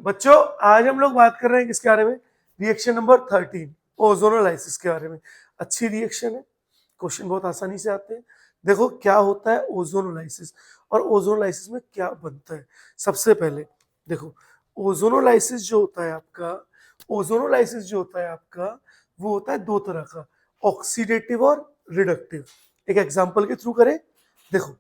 बच्चों आज हम लोग बात कर रहे हैं किसके बारे में, रिएक्शन नंबर 13 ओजोनोलाइसिस के बारे में। अच्छी रिएक्शन है, क्वेश्चन बहुत आसानी से आते हैं। देखो क्या होता है ओजोनोलाइसिस और ओजोनोलाइसिस में क्या बनता है। सबसे पहले देखो ओजोनोलाइसिस जो होता है आपका, ओजोनोलाइसिस जो होता है आपका वो होता है दो तरह का, ऑक्सीडेटिव और रिडक्टिव। एक एग्जांपल के थ्रू करें। देखो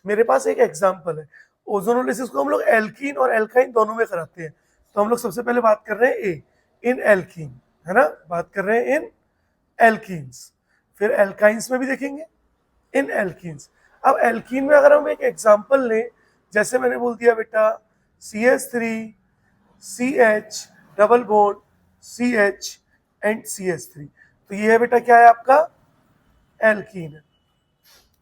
मेरे पास एक एग्जांपल है, ओजोनोलाइसिस को हम लोग एल्कीन और एल्काइन दोनों में कराते हैं। तो हम लोग सबसे पहले बात कर रहे हैं ए इन एल्कीन, है ना, बात कर रहे हैं इन एल्कीन्स, फिर एल्काइंस में भी देखेंगे इन एल्कीन्स। अब एल्कीन में अगर हम एक एग्जांपल लें, जैसे मैंने बोल दिया बेटा CH3 CH double bond CH and CH3, तो ये है बेटा क्या है आपका एल्कीन है।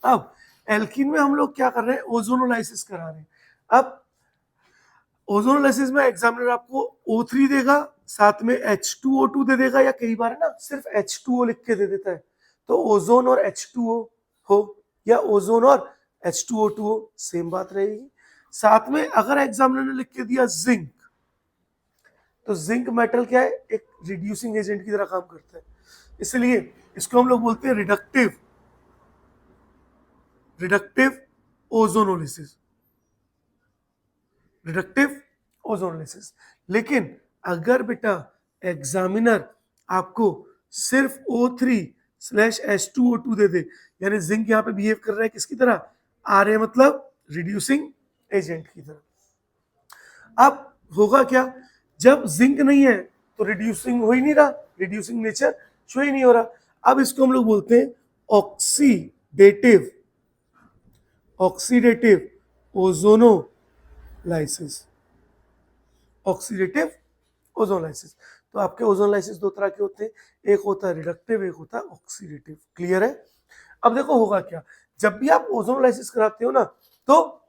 अब एल्कीन में हम लोग क्या कर रहे हैं, ओजोनोलाइसिस करा रहे हैं। अब ओजोनोलाइसिस में एग्जामिनर आपको O3 देगा, साथ में H2O2 दे देगा, या कई बार ना सिर्फ H2O लिख के दे देता है, तो ओजोन और H2O हो या ओजोन और H2O2 हो, सेम बात रहेगी। साथ में अगर एग्जामिनर ने लिख के दिया जिंक, तो जिंक मेटल क्या है, एक रिड्यूसिंग एजेंट की तरह काम करता है, इसलिए इसको हम लोग बोलते हैं रिडक्टिव ओजोनोलिसिस, रिडक्टिव ओजोनोलिसिस। लेकिन अगर बेटा एग्जामिनर आपको सिर्फ O3/H2O2 दे दे, यानी जिंक यहाँ पे बिहेव कर रहा है किसकी तरह, Ra मतलब रिड्यूसिंग एजेंट की तरह। अब होगा क्या, जब जिंक नहीं है तो रिड्यूसिंग हो ही नहीं रहा, रिड्यूसिंग नेचर शो ही नहीं हो रहा। अब इसको हम लोग बोलते हैं ऑक्सीडेटिव ओजोनोलाइसिस, ऑक्सीडेटिव ओजोनोलाइसिस। तो आपके ओजोनोलाइसिस दो तरह के होते हैं, एक होता है रिडक्टिव, एक होता है ऑक्सीडेटिव। क्लियर है। अब देखो होगा क्या, जब भी आप ओजोनोलाइसिस कराते हो ना, तो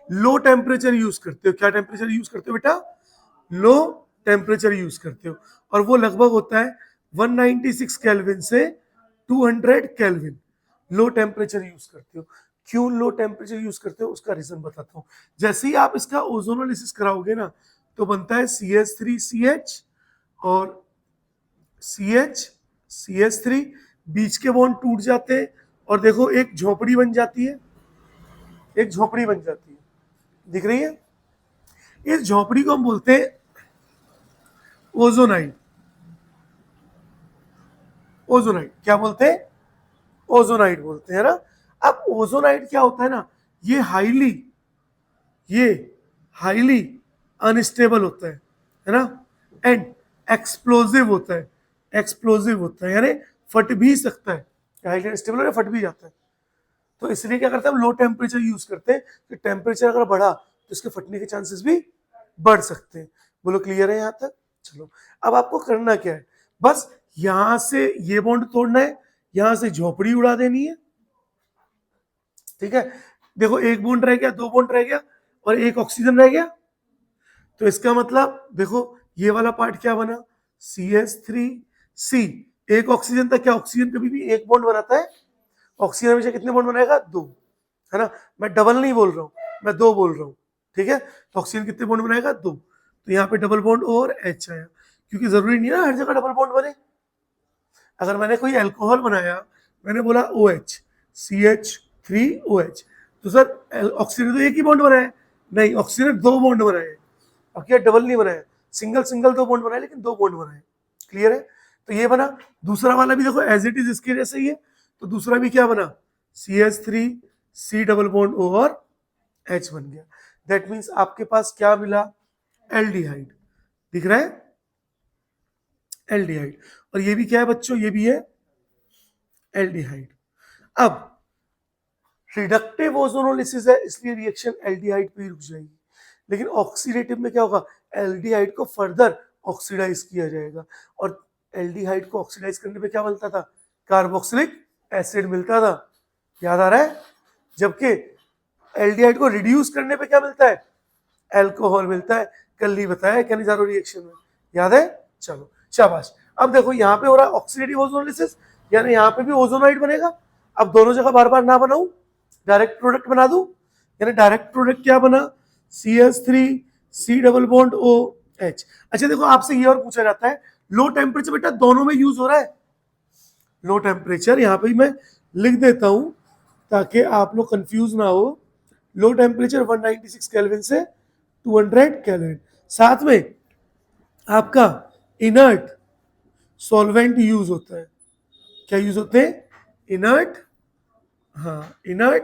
लो टेम्परेचर यूज करते हो। क्या टेम्परेचर यूज करते हो बेटा, लो टेम्परेचर यूज करते हो, और वो लगभग होता है 196 केल्विन से 200 केल्विन। लो टेम्परेचर यूज करते हो। क्यों लो टेम्परेचर यूज करते हो, उसका रीजन बताता हूँ। जैसे ही आप इसका ओजोनोलाइसिस कराओगे ना, तो बनता है CH3CH और CH3, बीच के बॉन्ड टूट जाते हैं और देखो एक झोपड़ी बन जाती है, एक झोपड़ी बन जाती है, दिख रही है। इस झोपड़ी को हम बोलते हैं ओजोनाइड। ओजोनाइड क्या बोलते हैं, ओजोनाइड बोलते हैं ना। अब ओजोनाइड क्या होता है ना, ये हाईली अनस्टेबल होता है ना, एंड एक्सप्लोजिव होता है, एक्सप्लोजिव होता है यानी फट भी सकता है, हाईली अनस्टेबल है, फट भी जाता है। तो इसलिए क्या करते हैं हम लो टेम्परेचर यूज करते हैं, कि टेम्परेचर अगर बढ़ा तो इसके फटने के चांसेस भी बढ़ सकते हैं। बोलो क्लियर है यहाँ तक। चलो अब आपको करना क्या है, बस यहां से ये बॉन्ड तोड़ना है, यहां से झोपड़ी उड़ा देनी है, ठीक है। देखो एक बॉन्ड रह गया, दो बॉन्ड रह गया और एक ऑक्सीजन रह गया, तो इसका मतलब देखो ये वाला पार्ट क्या बना, CH3C, एक ऑक्सीजन था। क्या ऑक्सीजन कभी भी एक बॉन्ड बनाता है, ऑक्सीजन हमेशा कितने बॉन्ड बनाएगा, दो, है ना। मैं डबल नहीं बोल रहा हूँ, मैं दो बोल रहा हूँ, ठीक है। तो ऑक्सीजन कितने बॉन्ड बनाएगा, दो। तो यहाँ पे डबल बॉन्ड और H आया, क्योंकि जरूरी नहीं है ना हर जगह डबल बॉन्ड बने। अगर मैंने कोई अल्कोहल बनाया, मैंने बोला OH CH3OH, तो सर ऑक्सीजन तो एक ही बॉन्ड बनाया, नहीं ऑक्सीजन दो बॉन्ड बनाए। अब क्या डबल नहीं बनाया, सिंगल सिंगल दो बॉन्ड बनाए, लेकिन दो बॉन्ड बनाए। क्लियर है। तो ये बना, दूसरा वाला भी देखो एज इट इज इसके जैसे ही है, तो दूसरा भी क्या बना, CH3C डबल बॉन्ड O और H बन गया। दैट मीन्स आपके पास क्या मिला, एल्डिहाइड, दिख रहा है, एल्डिहाइड। और ये भी क्या है बच्चों, ये भी है एल्डिहाइड। अब रिडक्टिव ओजोनोलिसिस है, इसलिए रिएक्शन एल्डिहाइड पे ही रुक जाएगी। लेकिन ऑक्सीडेटिव में क्या होगा, एल्डिहाइड को फर्दर ऑक्सीडाइज किया जाएगा, और एल्डिहाइड को ऑक्सीडाइज करने पे क्या मिलता था, कार्बोक्सिलिक एसिड मिलता था, याद आ रहा है। जबकि एल्डिहाइड को रिड्यूस करने पे क्या मिलता है, एल्कोहल मिलता है। कल ही बताया कैनिजारो रिएक्शन में, याद है। चलो शाबाश। अब देखो यहाँ पे हो रहा है ऑक्सीडेटिव ओजोनोलिसिस, यानी यहाँ पे भी ओजोनाइड बनेगा। अब दोनों जगह बार बार ना बनाऊं, डायरेक्ट प्रोडक्ट बना दूं, यानी डायरेक्ट प्रोडक्ट क्या बना, CH3 C double bond OH। अच्छा देखो आपसे ये और पूछा जाता है, लो टेम्परेचर बेटा दोनों में यूज हो रहा है। लो टेम्परेचर यहाँ पे मैं लिख देता हूं ताकि आप लोग कंफ्यूज ना हो। लो टेम्परेचर 196 केल्विन से 200 केल्विन। साथ में आपका इनर्ट सॉल्वेंट यूज होता है। क्या यूज होते हैं? इनर्ट, हाँ इनर्ट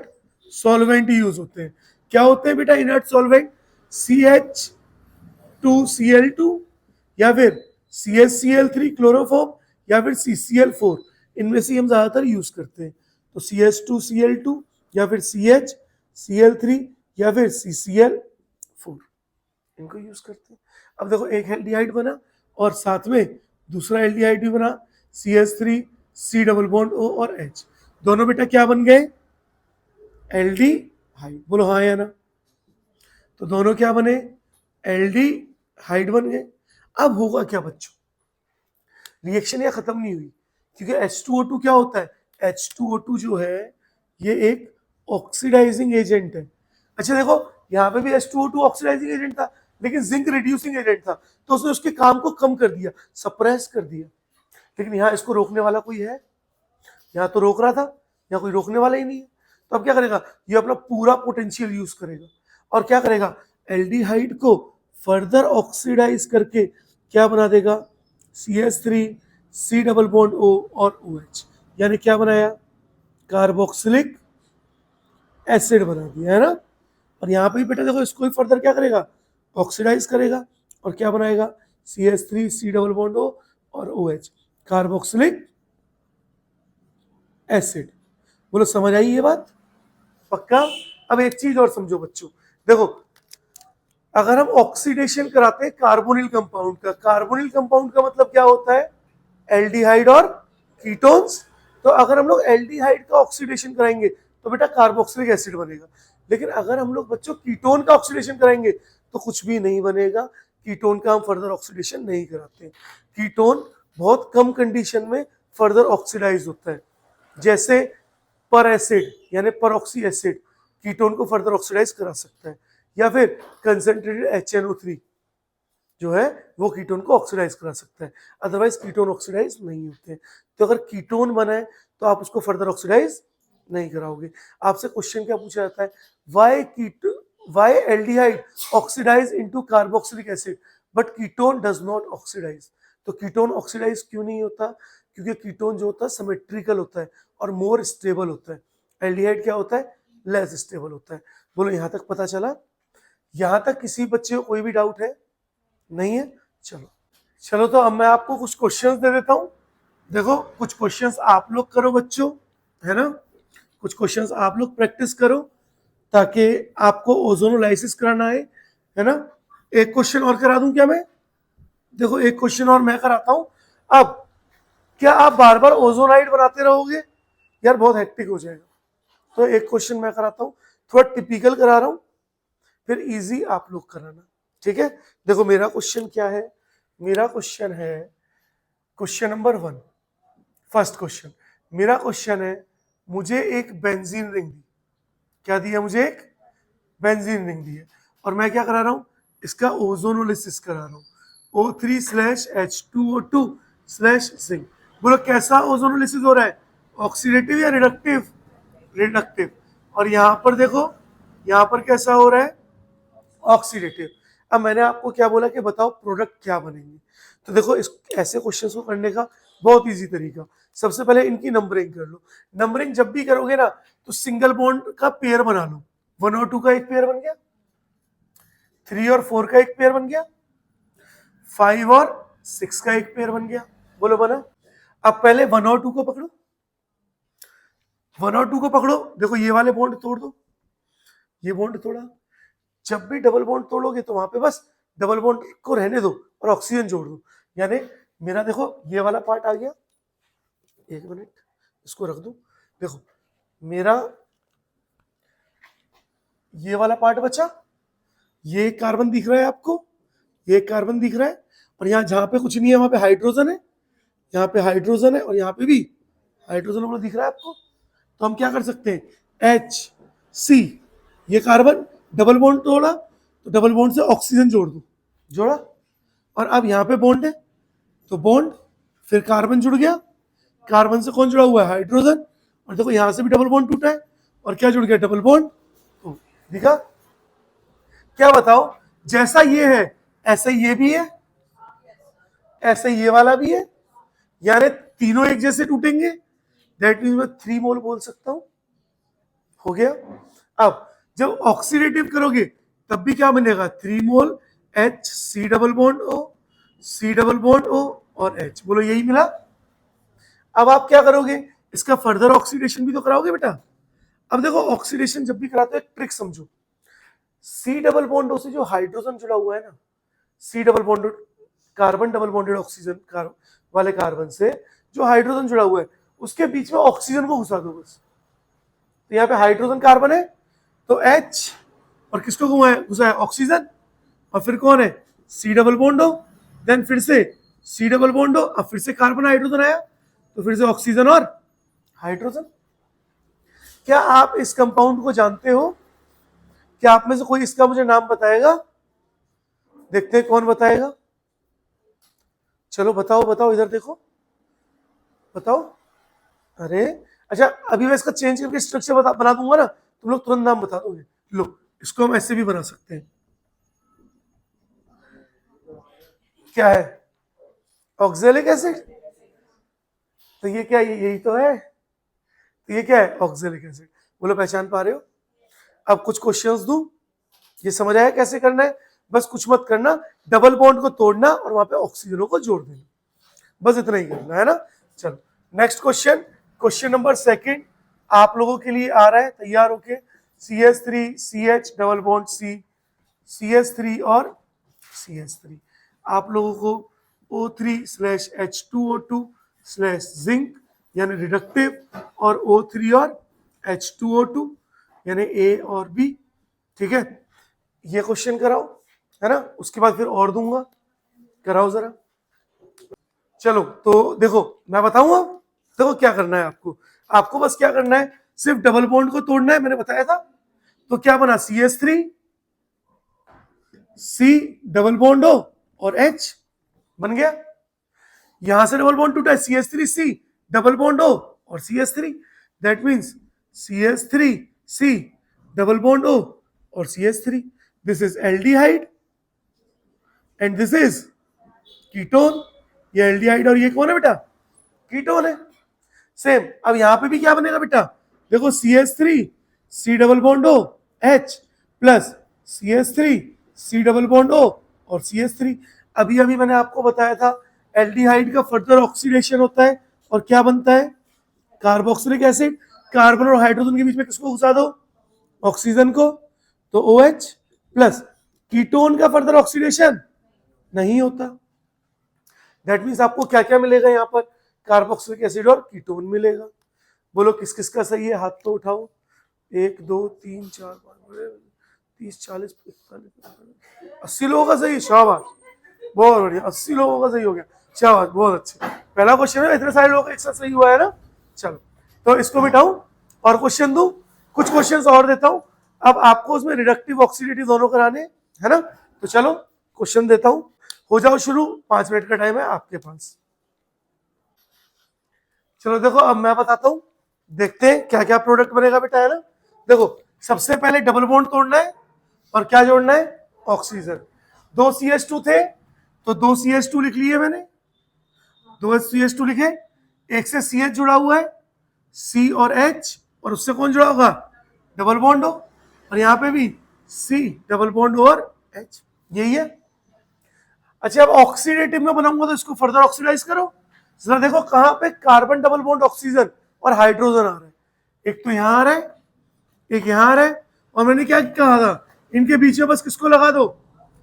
सॉल्वेंट यूज होते हैं। क्या होते हैं बेटा इनर्ट सॉल्वेंट? CH2Cl2 या फिर CaCl3 क्लोरोफॉर्म या फिर CCl4, इनमें से हम ज्यादातर यूज करते हैं। तो CH2Cl2 या फिर CHCl3 या फिर CCl4, इनको यूज करते हैं। अब देखो एक एल्डिहाइड बना और साथ में दूसरा एल्डिहाइड भी बना, CH3 C double bond O और H, दोनों बेटा क्या बन गए? एल्डिहाइड। बोलो हाँ या ना? तो दोनों क्या बने? एल्डिहाइड बन गए। अब होगा क्या बच्चों? रिएक्शन यह खत्म नहीं हुई, क्योंकि H2O2 क्या होता है? H2O2 जो है ये एक ऑक्सीडाइजिंग एजेंट है। अच्छा देखो यहाँ पे भी H2O2 ऑक्सीडाइजिंग एजेंट था, लेकिन जिंक रिड्यूसिंग एजेंट था, तो उसने उसके काम को कम कर दिया, सप्रेस कर दिया। लेकिन यहाँ इसको रोकने वाला कोई है? यहाँ तो रोक रहा था, यहाँ कोई रोकने वाला ही नहीं है। तो अब क्या करेगा? ये अपना पूरा पोटेंशियल यूज करेगा और क्या करेगा? एल्डिहाइड को फर्दर ऑक्सीडाइज करके क्या बना देगा? CH3 C double bond O और OH, यानी क्या बनाया? कार्बोक्सिलिक एसिड बना दिया है ना। और यहाँ पे बेटा देखो इसको ही फर्दर क्या करेगा? ऑक्सीडाइज करेगा और क्या बनाएगा? CH3 C double bond O और OH, कार्बोक्सिलिक एसिड। बोलो समझ आई ये बात? पक्का? अब एक चीज और समझो बच्चों, देखो अगर हम ऑक्सीडेशन कराते हैं कार्बोनिल कंपाउंड का, कार्बोनिल कंपाउंड का मतलब क्या होता है? एल्डिहाइड और कीटोन्स। तो अगर हम लोग एल्डिहाइड का ऑक्सीडेशन कराएंगे तो बेटा कार्बोक्सिलिक एसिड बनेगा। लेकिन अगर हम लोग बच्चों कीटोन का ऑक्सीडेशन कराएंगे तो कुछ भी नहीं बनेगा। कीटोन का हम फर्दर ऑक्सीडेशन नहीं कराते। कीटोन बहुत कम कंडीशन में फर्दर ऑक्सीडाइज होता है, जैसे पर एसिड यानी परऑक्सी एसिड कीटोन को फर्दर ऑक्सीडाइज करा सकता है, या फिर कंसंट्रेटेड HNO3 जो है वो कीटोन को ऑक्सीडाइज करा सकता है। अदरवाइज कीटोन ऑक्सीडाइज नहीं होते। तो अगर कीटोन बना है तो आप उसको फर्दर ऑक्सीडाइज नहीं कराओगे। आपसे क्वेश्चन क्या पूछा जाता है? Why aldehyde oxidise into carboxylic acid but ketone does not oxidise. तो कीटोन ऑक्सीडाइज क्यों नहीं होता? क्योंकि कीटोन जो होता है सिमेट्रिकल होता है और मोर स्टेबल होता है। एल्डिहाइड क्या होता है? लेस स्टेबल होता है। बोलो यहां तक पता चला? यहां तक किसी बच्चे को कोई भी डाउट है? नहीं है? चलो चलो तो अब मैं आपको कुछ क्वेश्चंस दे देता हूं। देखो कुछ क्वेश्चंस आप लोग करो बच्चों, है ना, कुछ क्वेश्चंस आप लोग प्रैक्टिस करो ताकि आपको ओजोनोलाइसिस कराना है ना। एक क्वेश्चन और करा दूं क्या मैं? देखो एक क्वेश्चन और मैं कराता हूं। अब क्या आप बार बार ओजोनाइड बनाते रहोगे? यार बहुत हेक्टिक हो जाएगा। तो एक क्वेश्चन मैं कराता हूं, थोड़ा टिपिकल करा रहा हूं, फिर इजी आप लोग कराना, ठीक है। देखो मेरा क्वेश्चन क्या है? मेरा क्वेश्चन है क्वेश्चन नंबर 1। फर्स्ट क्वेश्चन मेरा क्वेश्चन है, मुझे एक बेंजीन रिंग दी। क्या दिया? मुझे एक बेंजीन रिंग दी है और मैं क्या करा रहा हूं? इसका ओजोनोलिसिस करा रहा हूं, O3/H2O2/जिंक। बोलो कैसा ओजोनोलिसिस हो रहा है? ऑक्सीडेटिव या रिडक्टिव? रिडक्टिव। और यहां पर देखो, यहां पर कैसा हो रहा है? ऑक्सीडेटिव। अब मैंने आपको क्या बोला कि बताओ प्रोडक्ट क्या बनेंगे। तो देखो इस ऐसे क्वेश्चंस को करने का बहुत इजी तरीका, सबसे पहले इनकी नंबरिंग कर लो। नंबरिंग जब भी करोगे ना तो सिंगल बॉन्ड का पेयर बना लो। 1 और 2 का एक पेयर बन गया, 3 और 4 का एक पेयर बन गया, 5 और 6 का एक पेयर बन गया। बोलो बना? अब पहले 1 और 2 को पकड़ो, 1 और 2 को पकड़ो। देखो ये वाले बॉन्ड तोड़ दो, ये बॉन्ड तोड़ा। जब भी डबल बॉन्ड तोड़ोगे तो वहां पे बस डबल बॉन्ड को रहने दो और ऑक्सीजन जोड़ दो। यानी मेरा देखो ये वाला पार्ट आ गया, एक मिनट इसको रख दो। देखो मेरा ये वाला पार्ट बचा, ये कार्बन दिख रहा है आपको, ये कार्बन दिख रहा है, और यहाँ जहां पे कुछ नहीं है वहां पे हाइड्रोजन है, यहाँ पे हाइड्रोजन है और यहाँ पे भी हाइड्रोजन वाला दिख रहा है आपको। तो हम क्या कर सकते हैं? HC, ये कार्बन डबल बॉन्ड तोड़ा तो डबल बॉन्ड से ऑक्सीजन जोड़ दूं, जोड़ा, और अब यहाँ पे बॉन्ड है तो बॉन्ड, फिर कार्बन जुड़ गया, कार्बन से कौन जुड़ा हुआ है, हाइड्रोजन, और देखो यहाँ से भी डबल बॉन्ड टूटा है और क्या जुड़ गया, डबल बॉन्ड। तो दिखा, क्या बताओ, जैसा ये है ऐसा ये भी है, ऐसा ये वाला भी है, यानी तीनों एक जैसे टूटेंगे, दैट मीन्स मैं 3 मोल बोल सकता हूं। हो गया। अब जब ऑक्सीडेटिव करोगे तब भी क्या बनेगा, 3 मोल H, C double bond O, C double bond O और H, बोलो यही मिला। अब आप क्या करोगे, इसका फर्दर ऑक्सीडेशन भी तो कराओगे बेटा। अब देखो ऑक्सीडेशन जब भी कराते हो एक ट्रिक समझो, C डबल बॉन्ड O से जो हाइड्रोजन जुड़ा हुआ है ना, C double bond carbon double bonded oxygen वाले कार्बन से जो हाइड्रोजन जुड़ा हुआ है उसके बीच में ऑक्सीजन को घुसा दो बस। तो यहाँ पे हाइड्रोजन कार्बन है तो H, और किसको घुसा है, ऑक्सीजन, और फिर कौन है, C double bond O, then फिर से C डबल बॉन्ड O, अब फिर से कार्बन हाइड्रोजन आया तो फिर से ऑक्सीजन और हाइड्रोजन। क्या आप इस कंपाउंड को जानते हो? क्या आप में से कोई इसका मुझे नाम बताएगा? देखते हैं कौन बताएगा। चलो बताओ बताओ, इधर देखो बताओ। अरे अच्छा, अभी मैं इसका चेंज करके स्ट्रक्चर बना दूंगा ना, तुम लोग तुरंत नाम बता दोगे। लो इसको हम ऐसे भी बना सकते हैं, क्या है, ऑक्जेलिक एसिड। तो ये क्या, यही तो है, तो ये क्या है, ऑक्जेलिक एसिड। बोलो पहचान पा रहे हो? अब कुछ क्वेश्चंस दूं, ये समझ आया कैसे करना है? बस कुछ मत करना, डबल बॉन्ड को तोड़ना और वहां पे ऑक्सीजनों को जोड़ देना, बस इतना ही करना है ना। चलो नेक्स्ट क्वेश्चन, क्वेश्चन नंबर 2 आप लोगों के लिए आ रहा है, तैयार होके। CH3 CH double bond C, CH3 और CH3, आप लोगों को O3/H2O2/जिंक यानी रिडक्टिव, और O3 और H2O2 यानी A और B, ठीक है। ये क्वेश्चन कराओ, है ना, उसके बाद फिर और दूंगा, कराओ जरा। चलो तो देखो मैं बताऊंगा, देखो क्या करना है आपको, आपको बस क्या करना है, सिर्फ डबल बॉन्ड को तोड़ना है, मैंने बताया था। तो क्या बना, CH3 C double bond O और H बन गया। यहां से डबल बॉन्ड टूटा है, CH3 C double bond O और CH3, that means CH3 C double bond O और CH3, this is aldehyde and this is ketone. ये एल्डिहाइड और ये कौन है बेटा, कीटोन है। सेम अब यहां पे भी क्या बनेगा बेटा, देखो CH3 C double bond O H plus CH3 C double bond O और CH3। अभी अभी मैंने आपको बताया था एल्डिहाइड का फर्दर ऑक्सीडेशन होता है और क्या बनता है, कार्बोक्सिलिक एसिड। कार्बन और हाइड्रोजन के बीच में किसको घुसा दो, ऑक्सीजन को, तो OH प्लस कीटोन का फर्दर ऑक्सीडेशन नहीं होता। दैट मीन्स आपको क्या क्या मिलेगा यहाँ पर, कार्बोक्सिलिक एसिड और कीटोन मिलेगा। बोलो किस किस का सही है, हाथ तो उठाओ। 1 2 3 4 5 30 40 45 80 लोगों का सही, शाबाश, बहुत बढ़िया, 80 लोगों का सही हो गया, शाबाश, बहुत अच्छे। पहला क्वेश्चन है, इतने सारे लोग एक साथ सही हुआ है ना। चलो तो इसको मिटाऊं और क्वेश्चन दूं, कुछ क्वेश्चन और देता हूं। अब आपको उसमें रिडक्टिव ऑक्सीडेटिव दोनों कराने है ना, तो चलो क्वेश्चन देता हूं, हो जाओ शुरू, 5 मिनट का टाइम है आपके पास। चलो देखो अब मैं बताता हूं, देखते हैं क्या क्या प्रोडक्ट बनेगा बेटा, है ना। देखो सबसे पहले डबल बॉन्ड तोड़ना है और क्या जोड़ना है, ऑक्सीजन। 2 CH2 थे तो 2 CH2 लिख लिए मैंने, 2 CH2 लिखे, एक से CH जुड़ा हुआ है, C और H, और उससे कौन जुड़ा होगा, डबल बॉन्ड हो, और यहाँ पे भी C डबल बॉन्ड और H, यही है। अच्छा अब ऑक्सीडेटिव में बनाऊंगा तो इसको फर्दर ऑक्सीडाइज करो, जरा देखो कहां पे कार्बन डबल बॉन्ड ऑक्सीजन और हाइड्रोजन आ रहा है, एक तो यहां आ रहा है, एक यहां आ रहा है, और मैंने क्या कहा था, इनके बीच में बस किसको लगा दो,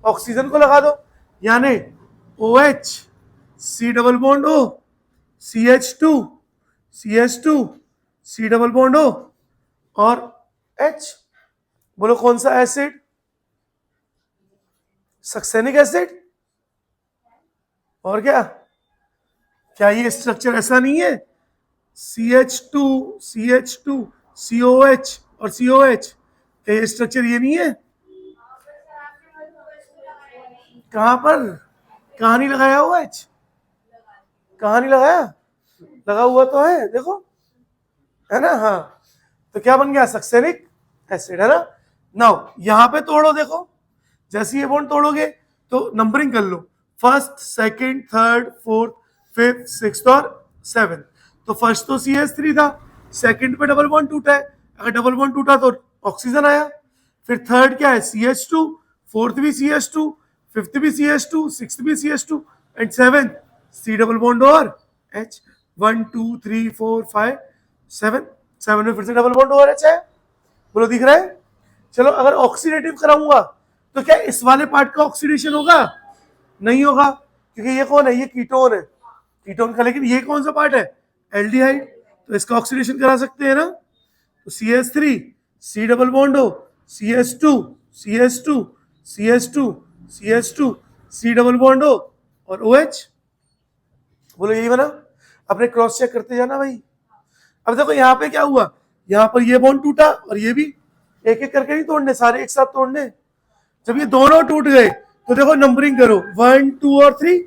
ऑक्सीजन को लगा दो, यानी OH C double bond O CH2 CH2 C double bond O और H। बोलो कौन सा एसिड, सक्सेनिक एसिड। और क्या ये स्ट्रक्चर ऐसा नहीं है, CH2 CH2 COH और COH, क्या ये स्ट्रक्चर ये नहीं है, कहां पर, कहां नहीं लगाया हुआ एच, कहां नहीं लगाया, लगा हुआ तो है देखो, है ना, हाँ। तो क्या बन गया, सक्सेनिक एसिड, है ना। नाउ यहां पे तोड़ो, देखो जैसे ये बॉन्ड तोड़ोगे तो नंबरिंग कर लो, first, second, third, fourth, fifth, sixth और सेवेंथ। तो फर्स्ट तो CH3 था, सेकंड पे डबल बॉन्ड टूटा है, अगर डबल बॉन्ड टूटा तो ऑक्सीजन आया। फिर थर्ड क्या है, CH2, फोर्थ भी CH2, फिफ्थ भी CH2, सिक्स्थ भी CH2 and seventh C double bond और H। 1 2 3 4 5 7, 7 में फिर से डबल बॉन्ड और H है, बोलो दिख रहा है। चलो अगर ऑक्सीडेटिव कराऊंगा तो क्या इस वाले पार्ट का ऑक्सीडेशन होगा, नहीं होगा, क्योंकि ये कौन है, ये कीटोन है, कीटोन का। लेकिन ये कौन सा पार्ट है, एल्डिहाइड, तो इसका ऑक्सीडेशन करा सकते हैं ना। तो CH3 C डबल बॉन्ड हो, CH2 CH2 CH2 CH2 C double bond हो और OH, बोलो यही बना। अपने क्रॉस चेक करते जाना भाई। अब देखो यहाँ पे क्या हुआ, यहाँ पर ये बॉन्ड टूटा और ये भी, एक एक करके नहीं तोड़ने, सारे एक साथ तोड़ने। जब ये दोनों टूट गए तो देखो नंबरिंग करो, 1 2 और 3,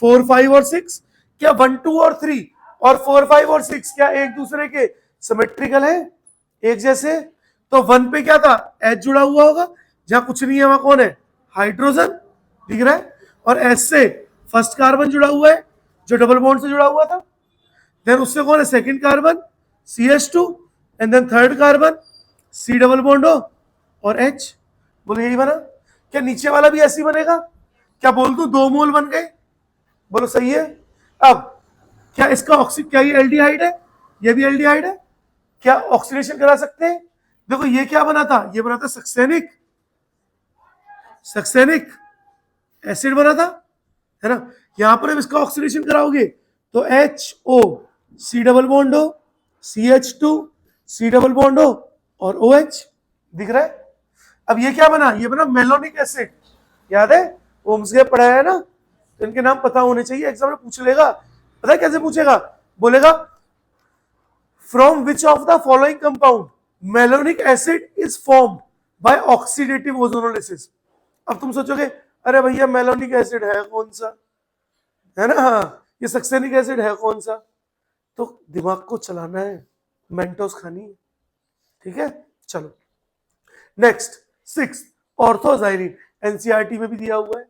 4 5 और 6। क्या 1 2 और 3 और 4 5 और 6 क्या एक दूसरे के सिमेट्रिकल है, एक जैसे। तो 1 पे क्या था, H जुड़ा हुआ होगा, जहां कुछ नहीं है वहां कौन है, हाइड्रोजन, दिख रहा है। और S से फर्स्ट कार्बन जुड़ा हुआ है जो डबल बॉन्ड से जुड़ा हुआ था, देन उससे कौन है, second carbon CH2 and then third carbon C double bond हो और H, बोलो यही बना। क्या नीचे वाला भी ऐसे ही बनेगा, क्या बोल दूं 2 मोल बन गए, बोलो सही है। अब क्या इसका क्या ये एल्डिहाइड है, ये भी एल्डिहाइड है, क्या ऑक्सीडेशन करा सकते हैं। देखो ये क्या बना था, ये बना था सक्सेनिक, सक्सेनिक एसिड बना था, है ना। यहां पर अब इसका ऑक्सीडेशन कराओगे तो HO C डबल बॉन्ड हो, CH2 C डबल बॉन्ड हो और OH, दिख रहा है। अब ये क्या बना, ये बना मेलोनिक एसिड, याद है ओम्स के पढ़ाया है ना, तो इनके नाम पता होने चाहिए, एग्जाम में पूछ लेगा। पता है कैसे पूछेगा, बोलेगा from which of the following compound malonic acid is formed by oxidative ozonolysis. अब तुम सोचोगे अरे भैया मेलोनिक एसिड है कौन सा, है ना, हाँ ये सक्सेनिक एसिड है कौन सा। तो दिमाग को चलाना है, मेंटोस खानी है, ठीक है। चलो नेक्स्ट 6 ऑर्थोजाइलिन, एनसीईआरटी में भी दिया हुआ है,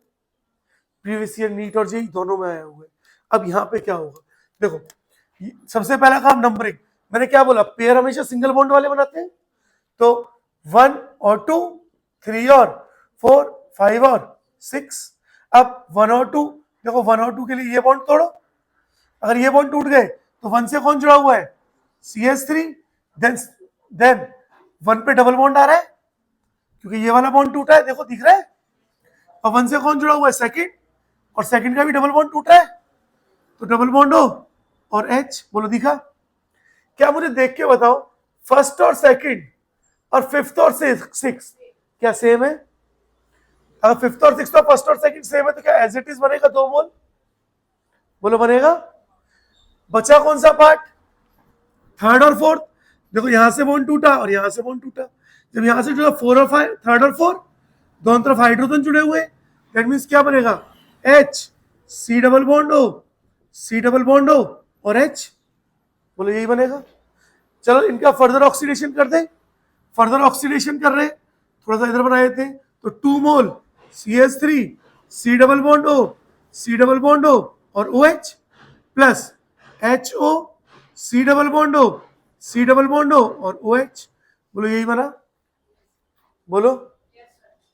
प्रीवियस ईयर नीट और जेईई दोनों में आया हुआ है। अब यहाँ पे क्या होगा, देखो सबसे पहला काम नंबरिंग, मैंने क्या बोला, पेयर हमेशा सिंगल बॉन्ड वाले बनाते हैं, तो 1 और 2, 3 और 4, 5 और 6। अब 1 और 2, देखो 1 और 2 के लिए ये बॉन्ड तोड़ो, अगर ये बॉन्ड टूट गए तो 1 से कौन जुड़ा हुआ है, CH3, देन 1 पे डबल बॉन्ड आ रहा है क्योंकि ये वाला बॉन्ड टूटा है, देखो दिख रहा है। और 1 से कौन जुड़ा हुआ है, सेकंड, और सेकंड का भी डबल बॉन्ड टूटा है, तो डबल बॉन्ड हो और H, बोलो दिखा। क्या मुझे देख के बताओ, फर्स्ट और सेकंड और फिफ्थ और सिक्स क्या सेम है। अगर फिफ्थ और सिक्स और फर्स्ट और सेकंड सेम है तो क्या एज इट इज बनेगा 2 मोल, बोलो बनेगा। बचा कौन सा पार्ट, थर्ड और फोर्थ, देखो यहां से बॉन्ड टूटा और यहां से बॉन्ड टूटा, जब यहां से जुड़ा 4 और 5, थर्ड और 4 दोनों तरफ हाइड्रोजन जुड़े हुए, दैट मींस क्या बनेगा, H C डबल बॉन्ड हो, C डबल बॉन्ड हो और H, बोलो यही बनेगा। चलो इनका फर्दर ऑक्सीडेशन कर दे, फर्दर ऑक्सीडेशन कर रहे, थोड़ा सा इधर बनाए थे, तो 2 मोल CH3 C डबल बॉन्ड हो, C डबल बॉन्ड हो और OH plus HO C double bond हो, C डबल बॉन्ड हो और OH, बोलो यही बना, बोलो।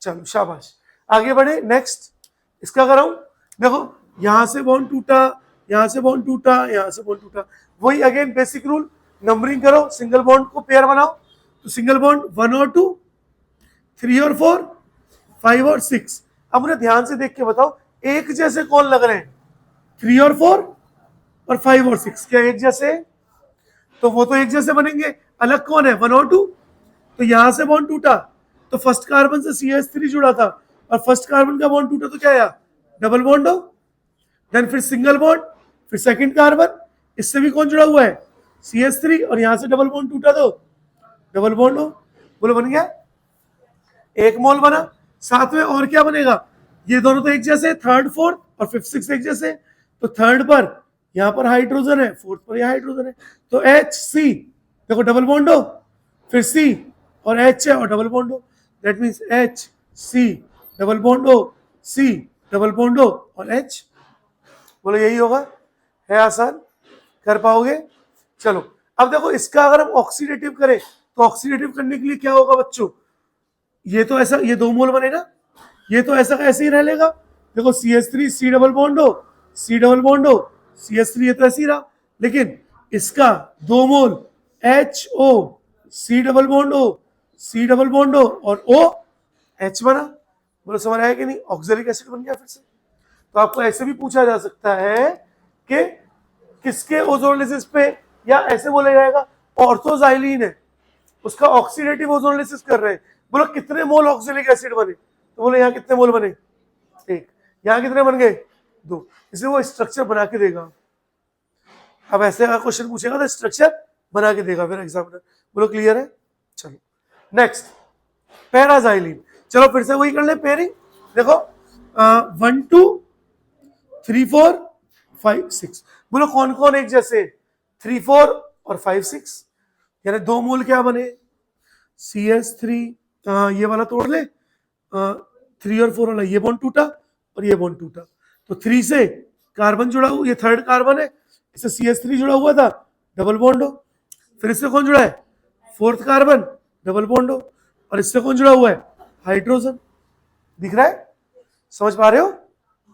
चलो शाबाश, आगे बढ़े। नेक्स्ट इसका कराऊं, देखो यहां से बॉन्ड टूटा, यहां से बॉन्ड टूटा, यहां से बॉन्ड टूटा, वही अगेन बेसिक रूल, नंबरिंग करो, सिंगल बॉन्ड को पेयर बनाओ, तो सिंगल बॉन्ड 1 और 2, 3 और 4, 5 और 6। अब मुझे ध्यान से देख के बताओ एक जैसे कौन लग रहे हैं, 3 और 4 और 5 और 6 क्या एक जैसे, तो वो तो एक जैसे बनेंगे, अलग कौन है 1 और 2। तो यहां से बॉन्ड टूटा तो फर्स्ट कार्बन से CH3 जुड़ा था और फर्स्ट कार्बन का बॉन्ड टूटा तो क्या आया, डबल बॉन्ड हो, देन फिर सिंगल बॉन्ड, फिर सेकंड कार्बन, इससे भी कौन जुड़ा हुआ है CH3 और यहां से डबल बॉन्ड टूटा तो डबल बॉन्ड हो, बोलो बन गया, 1 मोल बना। साथ में और क्या बनेगा, ये दोनों तो एक जैसे, थर्ड फोर्थ और फिफ्थ सिक्स एक जैसे, तो थर्ड पर यहाँ पर हाइड्रोजन है, फोर्थ पर यहाँ हाइड्रोजन है, तो एच सी, देखो डबल बॉन्ड हो, फिर सी और एच है और डबल बॉन्ड हो, that means H C double bond हो, सी डबल बॉन्ड हो और एच। बोलो यही होगा, है आसान, कर पाओगे? चलो अब देखो इसका अगर हम ऑक्सीडेटिव करें तो ऑक्सीडेटिव करने के लिए क्या होगा बच्चों, ये तो ऐसा, ये 2 मोल बनेगा, ये तो ऐसा का ऐसे ही रह लेगा। देखो CH3 सी डबल बॉन्ड हो, सी डबल बॉन्ड हो, CH3 ये तो ऐसे ही रहा, लेकिन इसका 2 मोल HO सी डबल बॉन्ड हो, सी डबल बॉन्ड हो और O H बना। बोलो समझ आया कि नहीं, ऑक्सिलिक एसिड बन गया फिर से। तो आपको ऐसे भी पूछा जा सकता है कि किसके ओजोनोलिसिस पे, या ऐसे बोला जाएगा ऑर्थोजाइलिन है, उसका ऑक्सीडेटिव ओजोनोलिसिस कर रहे हैं, बोलो कितने मोल ऑक्सिलिक एसिड बने, तो बोले यहाँ कितने मोल बने, एक, यहाँ कितने बन गए, 2, इसलिए वो स्ट्रक्चर बना के देगा। अब ऐसे अगर क्वेश्चन पूछेगा तो स्ट्रक्चर बना के देगा फिर एग्जामिनर। बोलो क्लियर है? चलो नेक्स्ट, पैराजाइलिन। चलो फिर से वही कर ले, पेयरिंग। देखो 1 2 3 4 5 6, बोलो कौन कौन एक जैसे, 3 4 और 5 6, यानी 2 मोल क्या बने, CH3, ये वाला तोड़ ले, 3 और 4 वाला ये बॉन्ड टूटा और ये बॉन्ड टूटा, तो 3 से कार्बन जुड़ा हुआ, ये थर्ड कार्बन है, इससे CH3 जुड़ा हुआ था, डबल बॉन्ड हो, फिर इससे कौन जुड़ा है, फोर्थ कार्बन, डबल बॉन्ड हो, और इससे कौन जुड़ा हुआ है, हाइड्रोजन। दिख रहा है, समझ पा रहे हो?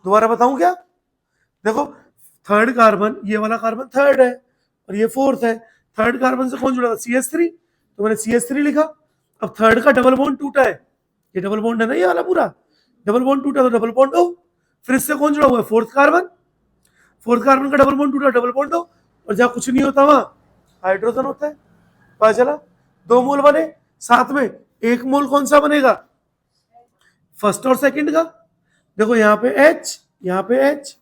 दोबारा बताऊं क्या? देखो थर्ड कार्बन, ये वाला कार्बन थर्ड है और ये फोर्थ है, थर्ड कार्बन से कौन जुड़ा था, CH3, तो मैंने CH3 लिखा। अब थर्ड का डबल बॉन्ड टूटा है, ये डबल बॉन्ड है ना, ये वाला पूरा डबल बॉन्ड टूटा तो डबल बॉन्ड हो, फिर इससे कौन जुड़ा हुआ है, फोर्थ कार्बन, फोर्थ कार्बन का डबल बॉन्ड टूटा, डबल बॉन्ड हो, और जहां कुछ नहीं होता वहां हाइड्रोजन होता है। पता चला, 2 मोल बने, साथ में 1 मोल कौन सा बनेगा, फर्स्ट और सेकंड का। देखो यहाँ पे H, यहाँ पे H,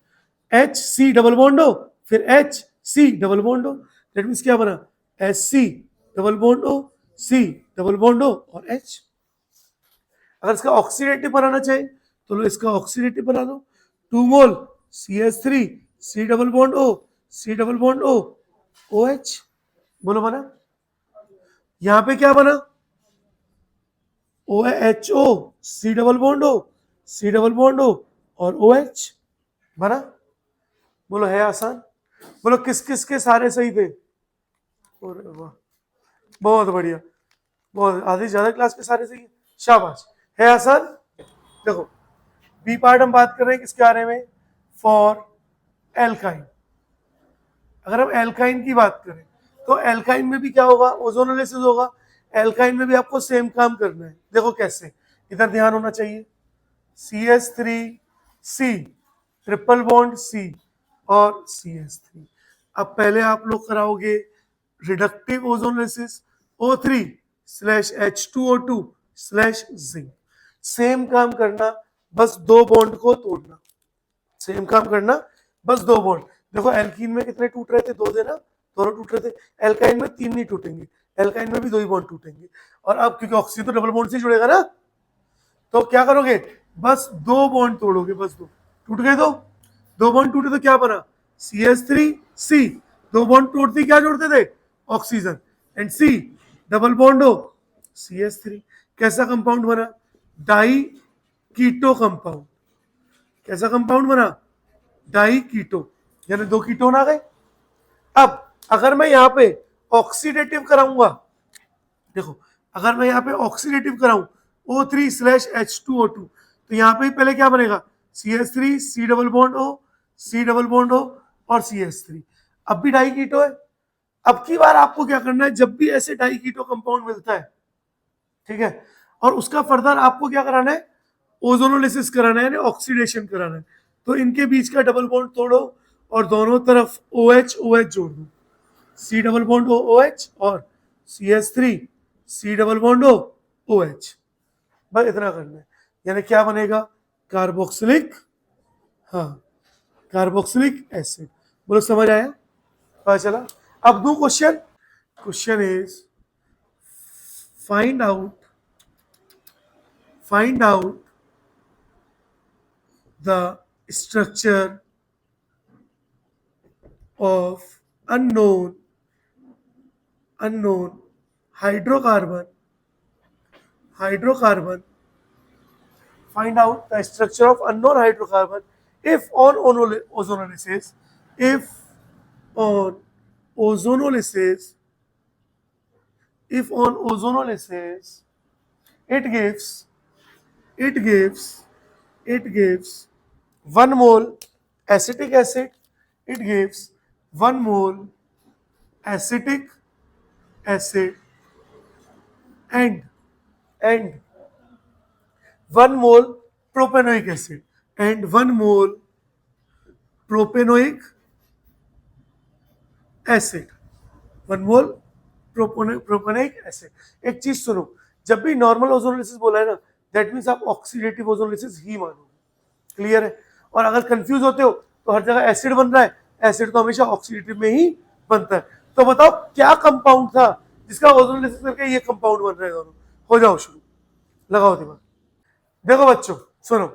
H C double bond हो, फिर H C डबल बॉन्ड हो, दैट मीन्स क्या बना, HC डबल बॉन्ड हो, C डबल बॉन्ड हो और H। अगर इसका ऑक्सीडेटिव बनाना चाहिए तो लो इसका ऑक्सीडेटिव बना लो, 2 मोल CH3 C double bond O, C double bond O OH। बोलो बना, यहां पे क्या बना, OHO C double bond O, C double bond O और OH बना। बोलो है आसान? बोलो किस किस के सारे सही थे? अरे वाह, बहुत बढ़िया, बहुत, आधी ज्यादा क्लास के सारे सही है, शाबाश, है आसान। देखो बी पार्ट हम बात कर रहे हैं किसके बारे में, फॉर एल्काइन। अगर हम एल्काइन की बात करें तो एल्काइन में भी क्या होगा, ओजोनोलिसिस होगा। एल्काइन में भी आपको सेम काम करना है, देखो कैसे, इधर ध्यान होना चाहिए, CH3C ट्रिपल बॉन्ड C और CH3। अब पहले आप लोग कराओगे रिडक्टिव ओजोनोलिसिस, O3/H2O2/जिंक। सेम काम करना, बस 2 बॉन्ड को तोड़ना, सेम काम करना, बस 2 बॉन्ड। देखो एल्कीन में कितने टूट रहे थे, 2 थे ना, दोनों टूट रहे थे, एल्काइन में 3 नहीं टूटेंगे, एल्काइन में भी 2 ही बॉन्ड टूटेंगे। और अब क्योंकि ऑक्सीजन तो डबल बॉन्ड से जुड़ेगा ना, तो क्या करोगे, बस 2 बॉन्ड तोड़ोगे, बस 2 टूट गए, 2 बॉन्ड टूटे तो क्या बना, CH3C, 2 बॉन्ड तोड़ते क्या जोड़ते थे, oxygen, and C double bond हो CH3, कैसा कंपाउंड बना, डाई कीटो कंपाउंड। कैसा कंपाउंड बना, डाई कीटो, यानी 2 कीटोन आ गए। अब अगर मैं यहाँ पे ऑक्सीडेटिव कराऊंगा, देखो अगर मैं यहाँ पे ऑक्सीडेटिव कराऊं O3/H2O2, तो यहाँ पे पहले क्या बनेगा, CH3 C double bond O, C double bond O और CH3। अब भी डाई कीटो है। अब की बार आपको क्या करना है, जब भी ऐसे डाई कीटो कंपाउंड मिलता है, ठीक है, और उसका फर्दर आपको क्या कराना है, ओजोनोलिसिस कराना है, यानी ऑक्सीडेशन कराना है, तो इनके बीच का डबल बॉन्ड तोड़ो और दोनों तरफ OH OH जोड़ दो, C double bond O OH और CH3 C double bond O OH। बस इतना करना है, यानी क्या बनेगा, कार्बोक्सिलिक, हाँ कार्बोक्सिलिक एसिड। बोलो समझ आया, पता चला? अब दो question, question is find out the structure of unknown hydrocarbon. Find out the structure of unknown hydrocarbon if on ozonolysis, if on ozonolysis, if on ozonolysis, it gives, it gives, it gives 1 mole acetic acid, it gives 1 mole acetic acid and and 1 mole propanoic acid and 1 mole propanoic acid, 1 mole प्रोपेनिक acid. एक चीज सुनो, जब भी normal ozonolysis बोला है ना, that means आप oxidative ozonolysis ही मानोगे। क्लियर है? और अगर कंफ्यूज होते हो तो हर जगह एसिड बन रहा है, एसिड तो हमेशा ऑक्सीडेटिव में ही बनता है। तो बताओ क्या कंपाउंड था जिसका ओजोनोलिसिस करके ये कंपाउंड बन रहे हैं दोनों? हो जाओ शुरू, लगाओ दिमाग। देखो बच्चों सुनो,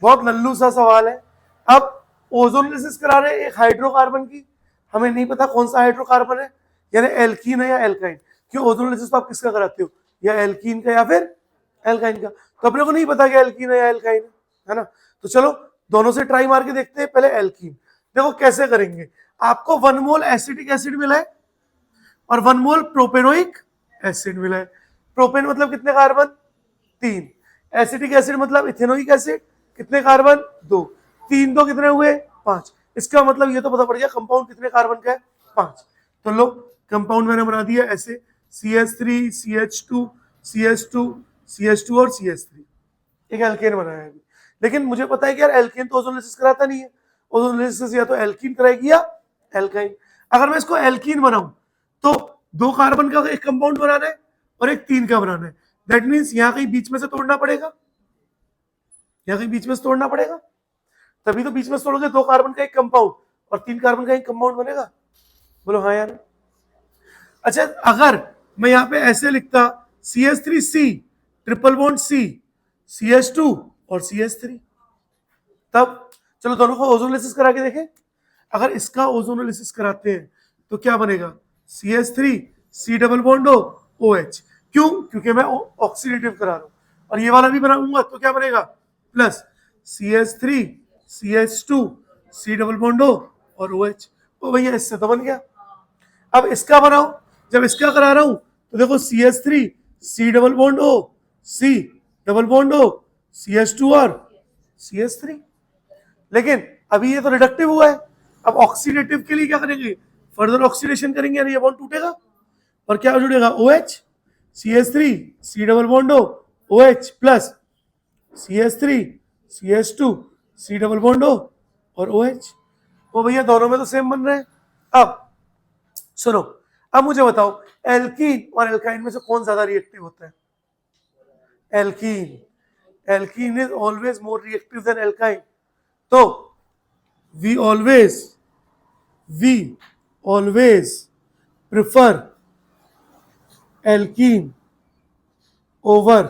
बहुत लल्लू सा सवाल है। अब ओजोनोलिसिस करा रहे हैं एक हाइड्रोकार्बन की, हमें नहीं पता कौन सा हाइड्रोकार्बन है, यानी एल्कीन है या एल्काइन। क्यों? ओजोनोलिसिस आप किसका कराते हो, या एल्कीन का या फिर एल्काइन का। तो अपने को नहीं पता कि एल्कीन है या एल्काइन है ना। तो चलो दोनों से ट्राई मार के देखते हैं। पहले एल्कीन, देखो कैसे करेंगे। आपको 1 मोल एसिटिक एसिड मिला है और 1 मोल प्रोपेनोइक एसिड मिला है। प्रोपेन मतलब कितने कार्बन? 3। एसिटिक एसिड मतलब इथेनोइक एसिड, कितने कार्बन? 2। 3 2 कितने हुए? 5। इसका मतलब ये तो पता पड़ गया कंपाउंड कितने कार्बन का है? 5। तो लो कंपाउंड मैंने बना दिया ऐसे, CH3 CH2 CH2 CH2 और CH3, एक एल्केन बनाया है। लेकिन मुझे पता है कि यार एल्केन तो ओजोनोलिसिस कराता नहीं है, ओजोनोलिसिस या तो एल्कीन कराएगी या एल्काइन। अगर मैं इसको एल्कीन बनाऊं तो 2 कार्बन का एक कंपाउंड बनाना है और एक 3 का बनाना है। दैट मीन्स यहां कहीं बीच में से तोड़ना पड़ेगा, यहां कहीं बीच में से तोड़ना पड़ेगा, तभी तो बीच में से तोड़ोगे 2 कार्बन का एक कंपाउंड और 3 कार्बन का एक कंपाउंड बनेगा। बोलो हाँ यार। अच्छा अगर मैं यहां पे ऐसे लिखता CH3C triple bond C CH2 और CH3, तब चलो दोनों को ओजोनोलिसिस करा के देखें। अगर इसका ओजोनोलिसिस कराते हैं तो क्या बनेगा? CH3 C double bond OH। क्यों? क्योंकि मैं ऑक्सीडेटिव करा रहा हूं। और ये वाला भी बनाऊंगा तो क्या बनेगा? Plus CH3 CH2 C double bond और OH। तो भैया इससे तो बन गया। अब इसका बनाओ, जब इसका करा रहा हूं तो देखो CH3 C double bond O C double bond O CH2 और CH3। लेकिन अभी ये तो रिडक्टिव हुआ है, अब ऑक्सीडेटिव के लिए क्या करेंगे? फर्दर ऑक्सीडेशन करेंगे, यानी ये बॉन्ड टूटेगा और क्या जुड़ेगा? OH CH3 C double bond O OH plus CH3 CH2 C double bond O और OH। तो भैया दोनों में तो सेम बन रहे हैं। अब सुनो, अब मुझे बताओ एल्कीन और एल्काइन में से कौन ज्यादा रिएक्टिव होता है? Alkene. Alkene is always more reactive than alkyne. तो we always prefer alkene over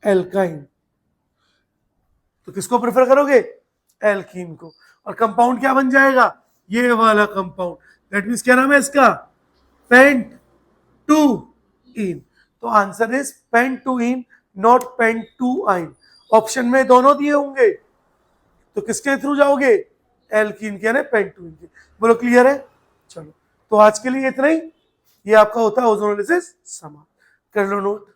alkyne। तो किसको प्रेफर करोगे? एल्कीन को। और कंपाउंड क्या बन जाएगा? ये वाला कंपाउंड। दैट मीन्स क्या नाम है इसका? पेंटूइन। तो आंसर इज पेंटूइन, नॉट पेंटूआइन। ऑप्शन में दोनों दिए होंगे तो किसके थ्रू जाओगे? एल्कीन के, यानी पेंटूइन के। बोलो क्लियर है? चलो तो आज के लिए इतना ही। ये आपका होता है ओजोनोलिसिस समाप्त। कर लो नोट।